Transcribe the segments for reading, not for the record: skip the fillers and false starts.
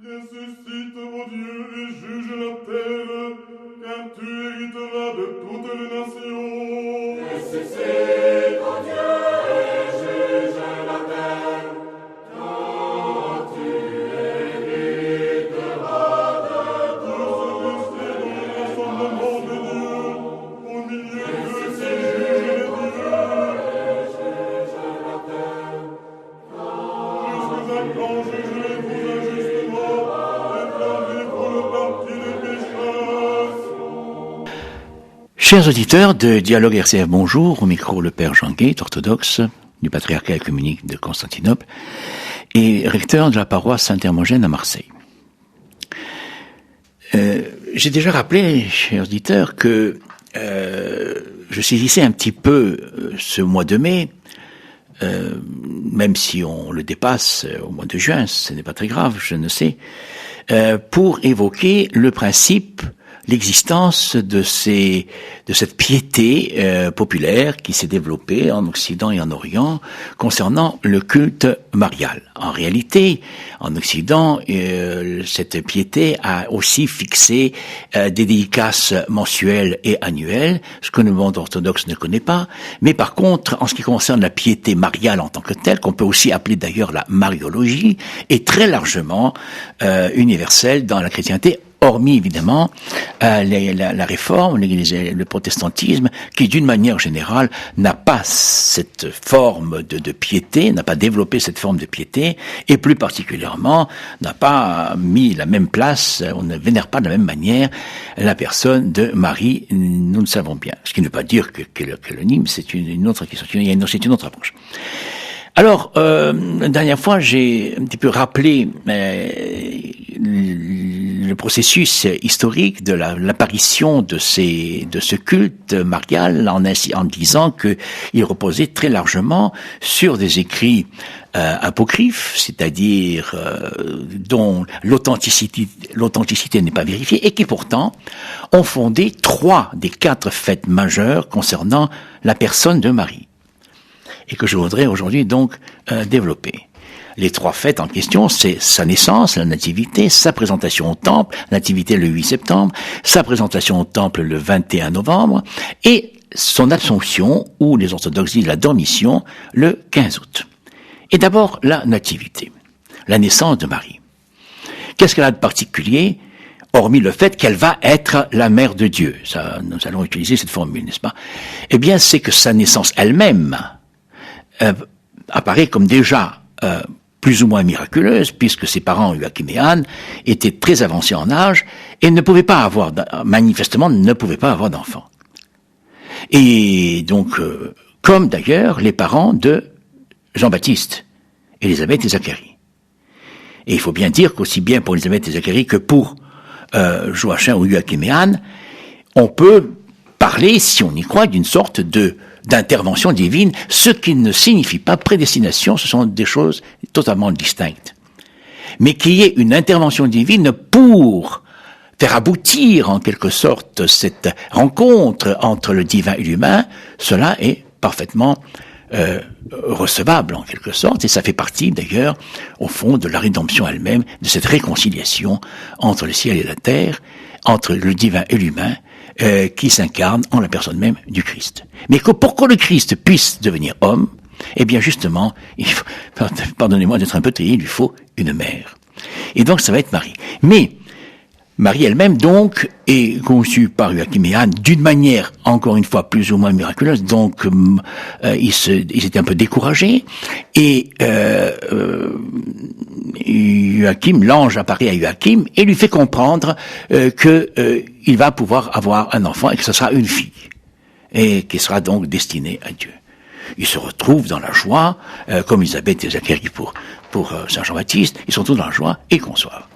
Ressuscite, ô Dieu, et juge la terre, car tu hériteras de toutes les nations. Ressuscite, ô Dieu, et juge la terre, car tu hériteras de toutes les Rassemblement de Dieu, au milieu de ces juges les dieux. Jusque à quand jugerez-vous injustement, et blâmez-vous le parti des pécheurs? Chers auditeurs de Dialogue RCF, bonjour. Au micro, le Père Jean Guet, orthodoxe du patriarcat œcuménique de Constantinople et recteur de la paroisse Saint-Hermogène à Marseille. J'ai déjà rappelé, chers auditeurs, que je saisissais un petit peu ce mois de mai, même si on le dépasse au mois de juin, ce n'est pas très grave, je ne sais, pour évoquer le principe, l'existence de cette piété populaire qui s'est développée en Occident et en Orient concernant le culte marial. En réalité, en Occident, cette piété a aussi fixé des dédicaces mensuelles et annuelles, ce que le monde orthodoxe ne connaît pas. Mais par contre, en ce qui concerne la piété mariale en tant que telle, qu'on peut aussi appeler d'ailleurs la mariologie, est très largement universelle dans la chrétienté, hormis évidemment la réforme, le protestantisme, qui d'une manière générale n'a pas cette forme de piété, n'a pas développé cette forme de piété, et plus particulièrement n'a pas mis la même place, on ne vénère pas de la même manière la personne de Marie, nous le savons bien. Ce qui ne veut pas dire qu'elle nie, mais c'est une autre question, c'est une autre approche. Alors, la dernière fois, j'ai un petit peu rappelé le processus historique de l'apparition de ce culte marial en disant que il reposait très largement sur des écrits apocryphes, c'est-à-dire dont l'authenticité n'est pas vérifiée et qui pourtant ont fondé 3 des 4 fêtes majeures concernant la personne de Marie, et que je voudrais aujourd'hui donc développer. Les 3 fêtes en question, c'est sa naissance, la nativité, sa présentation au temple, nativité le 8 septembre, sa présentation au temple le 21 novembre, et son Assomption, ou les orthodoxes disent la Dormition, le 15 août. Et d'abord, la nativité, la naissance de Marie. Qu'est-ce qu'elle a de particulier, hormis le fait qu'elle va être la mère de Dieu? Ça, nous allons utiliser cette formule, n'est-ce pas? Eh bien, c'est que sa naissance elle-même apparaît comme déjà plus ou moins miraculeuse, puisque ses parents, Joachim et Anne, étaient très avancés en âge et manifestement ne pouvaient pas avoir d'enfants. Et donc, comme d'ailleurs les parents de Jean-Baptiste, Élisabeth et Zacharie. Et il faut bien dire qu'aussi bien pour Élisabeth et Zacharie que pour Joachim ou Joachim et Anne, on peut parler, si on y croit, d'une sorte d'intervention divine, ce qui ne signifie pas prédestination, ce sont des choses totalement distinctes. Mais qu'il y ait une intervention divine pour faire aboutir en quelque sorte cette rencontre entre le divin et l'humain, cela est parfaitement recevable en quelque sorte, et ça fait partie d'ailleurs, au fond, de la rédemption elle-même, de cette réconciliation entre le ciel et la terre, entre le divin et l'humain, qui s'incarne en la personne même du Christ. Mais pour que le Christ puisse devenir homme, eh bien justement, pardonnez-moi d'être un peu trié, il lui faut une mère. Et donc ça va être Marie. Mais Marie elle-même donc est conçue par Joachim et Anne d'une manière encore une fois plus ou moins miraculeuse. Donc ils étaient un peu découragés et Joachim, l'ange apparaît à Joachim et lui fait comprendre il va pouvoir avoir un enfant et que ce sera une fille et qui sera donc destinée à Dieu. Ils se retrouvent dans la joie, comme Élisabeth et Zacharie pour Saint Jean-Baptiste, ils sont tous dans la joie et conçoivent.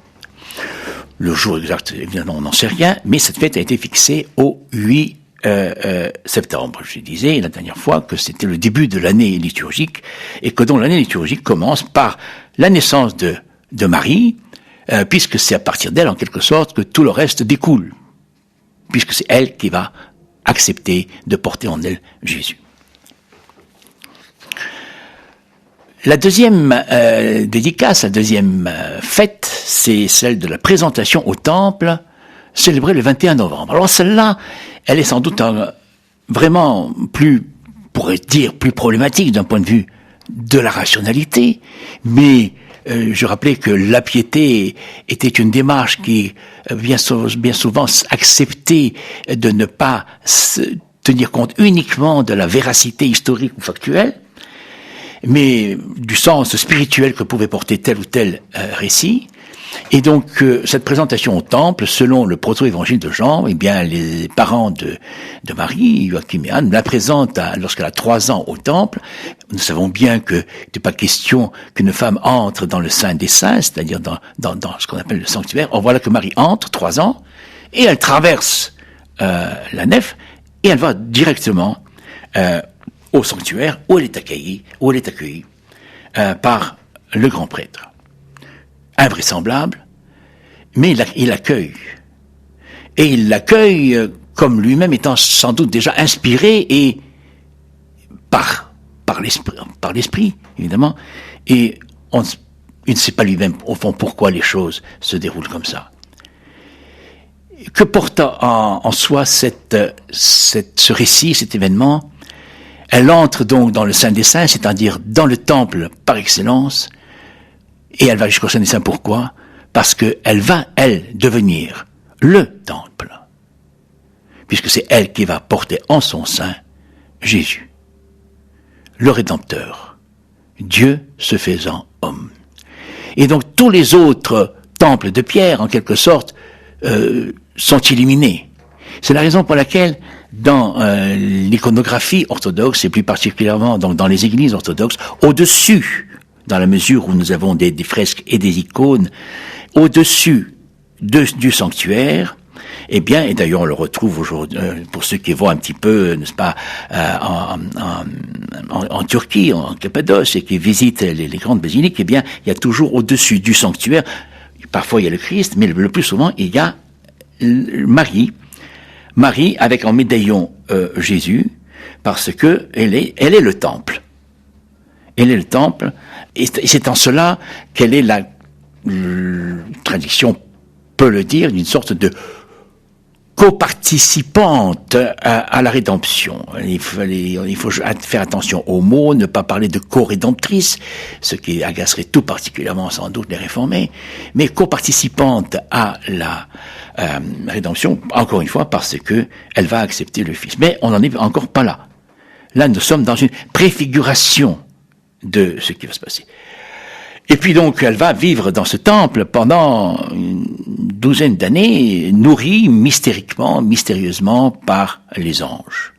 Le jour exact, évidemment, on n'en sait rien, mais cette fête a été fixée au 8 septembre. Je disais la dernière fois que c'était le début de l'année liturgique et que donc l'année liturgique commence par la naissance de Marie, puisque c'est à partir d'elle, en quelque sorte, que tout le reste découle, puisque c'est elle qui va accepter de porter en elle Jésus. La deuxième dédicace, la deuxième fête, c'est celle de la présentation au temple, célébrée le 21 novembre. Alors celle-là, elle est sans doute vraiment plus, pourrait dire, plus problématique d'un point de vue de la rationalité, mais je rappelais que la piété était une démarche qui bien souvent acceptait de ne pas tenir compte uniquement de la véracité historique ou factuelle, mais du sens spirituel que pouvait porter tel ou tel récit. Et donc, cette présentation au temple, selon le proto-évangile de Jean, eh bien, les parents de Marie, Joachim et Anne, la présentent lorsqu'elle a 3 ans au temple. Nous savons bien que n'est pas question qu'une femme entre dans le Saint des Saints, c'est-à-dire dans ce qu'on appelle le sanctuaire. Or, voilà que Marie entre, 3 ans, et elle traverse la nef, et elle va directement au sanctuaire, où elle est accueillie par le grand prêtre. Invraisemblable, mais il l'accueille. Et il l'accueille comme lui-même étant sans doute déjà inspiré et par l'esprit, évidemment. Et il ne sait pas lui-même, au fond, pourquoi les choses se déroulent comme ça. Que porte en soi ce récit, cet événement? Elle entre donc dans le Saint des Saints, c'est-à-dire dans le temple par excellence, et elle va jusqu'au Saint des Saints. Pourquoi? Parce qu'elle va, elle, devenir le temple. Puisque c'est elle qui va porter en son sein Jésus, le Rédempteur, Dieu se faisant homme. Et donc tous les autres temples de pierre, en quelque sorte, sont éliminés. C'est la raison pour laquelle, dans l'iconographie orthodoxe, et plus particulièrement dans les églises orthodoxes, au-dessus, dans la mesure où nous avons des fresques et des icônes, au-dessus du sanctuaire, eh bien, et d'ailleurs on le retrouve aujourd'hui, pour ceux qui vont un petit peu, n'est-ce pas, en Turquie, en Cappadoce, et qui visitent les grandes basiliques, eh bien, il y a toujours au-dessus du sanctuaire, parfois il y a le Christ, mais le plus souvent il y a Marie avec en médaillon Jésus, parce que elle est le temple. Elle est le temple, et c'est en cela qu'elle est la tradition peut le dire, d'une sorte de coparticipante à la rédemption. Il faut faire attention aux mots, ne pas parler de co-rédemptrice, ce qui agacerait tout particulièrement sans doute les réformés, mais coparticipante à la rédemption, encore une fois, parce que elle va accepter le Fils. Mais on n'en est encore pas là. Là, nous sommes dans une préfiguration de ce qui va se passer. Et puis donc, elle va vivre dans ce temple pendant une douzaine d'années, nourrie mystérieusement par les anges.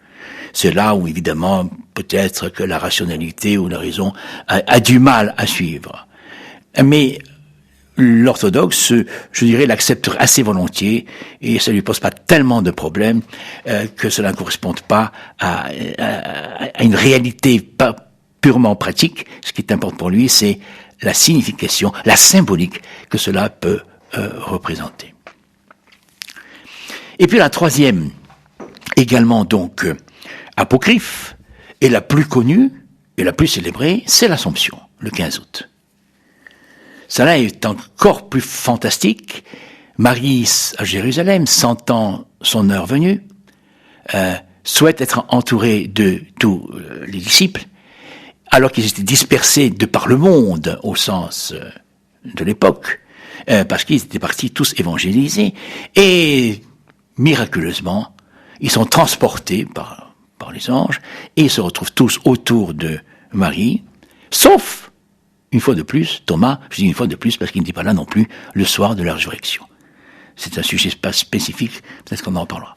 C'est là où, évidemment, peut-être que la rationalité ou la raison a du mal à suivre. Mais l'orthodoxe, je dirais, l'accepte assez volontiers, et ça lui pose pas tellement de problèmes que cela ne corresponde pas à une réalité pas purement pratique. Ce qui est important pour lui, c'est la signification, la symbolique que cela peut représenter. Et puis la troisième, également donc apocryphe, et la plus connue et la plus célébrée, c'est l'Assomption, le 15 août. Cela est encore plus fantastique. Marie, à Jérusalem, sentant son heure venue, souhaite être entourée de tous les disciples, alors qu'ils étaient dispersés de par le monde, au sens de l'époque, parce qu'ils étaient partis tous évangéliser, et miraculeusement, ils sont transportés par les anges, et ils se retrouvent tous autour de Marie, sauf, une fois de plus, Thomas, je dis une fois de plus parce qu'il n'était pas là non plus le soir de la résurrection. C'est un sujet spécifique, peut-être qu'on en reparlera.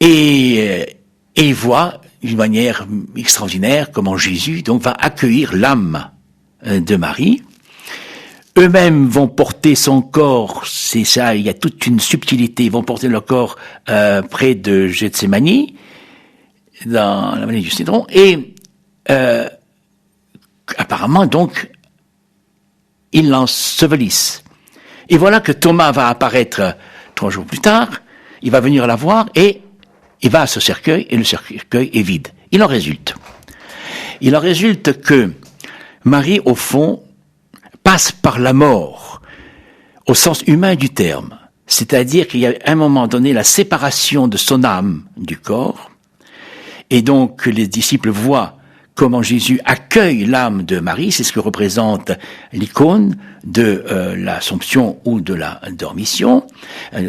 Et il voit d'une manière extraordinaire comment Jésus donc va accueillir l'âme de Marie. Eux-mêmes vont porter son corps, c'est ça, il y a toute une subtilité, ils vont porter leur corps près de Gethsémani, dans la vallée du Cédron, et apparemment donc ils l'ensevelissent. Et voilà que Thomas va apparaître 3 jours plus tard, il va venir la voir et il va à ce cercueil, et le cercueil est vide. Il en résulte que Marie, au fond, passe par la mort, au sens humain du terme. C'est-à-dire qu'il y a à un moment donné la séparation de son âme du corps, et donc les disciples voient comment Jésus accueille l'âme de Marie, c'est ce que représente l'icône de l'Assomption ou de la Dormition,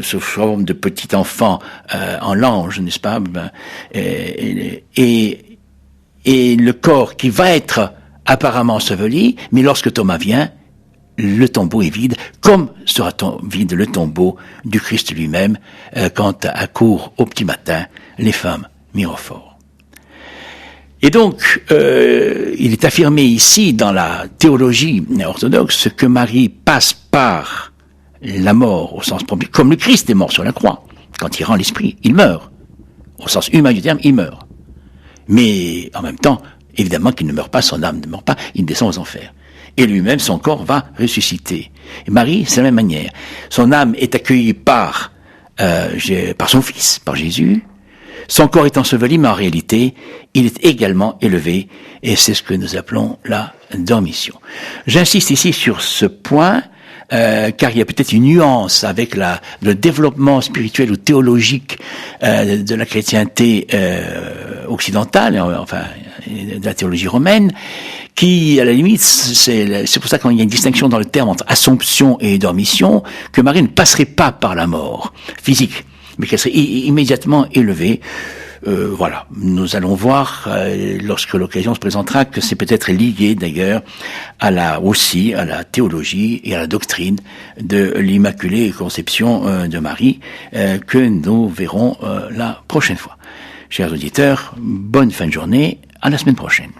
sous forme de petit enfant en l'ange, n'est-ce pas, et le corps qui va être apparemment enseveli, mais lorsque Thomas vient, le tombeau est vide, comme sera vide le tombeau du Christ lui-même quand accourent au petit matin les femmes mirophores. Et donc, il est affirmé ici dans la théologie orthodoxe que Marie passe par la mort au sens premier, comme le Christ est mort sur la croix. Quand il rend l'esprit, il meurt. Au sens humain du terme, il meurt. Mais en même temps, évidemment qu'il ne meurt pas, son âme ne meurt pas, il descend aux enfers. Et lui-même, son corps va ressusciter. Et Marie, c'est la même manière. Son âme est accueillie par son Fils, par Jésus. Son corps est enseveli, mais en réalité, il est également élevé. Et c'est ce que nous appelons la dormition. J'insiste ici sur ce point, car il y a peut-être une nuance avec le développement spirituel ou théologique de la chrétienté occidentale, enfin de la théologie romaine, qui, à la limite, c'est pour ça qu'il y a une distinction dans le terme entre assomption et dormition, que Marie ne passerait pas par la mort physique, mais qu'elle serait immédiatement élevée. Voilà, nous allons voir, lorsque l'occasion se présentera, que c'est peut-être lié d'ailleurs aussi à la théologie et à la doctrine de l'Immaculée Conception de Marie, que nous verrons la prochaine fois. Chers auditeurs, bonne fin de journée, à la semaine prochaine.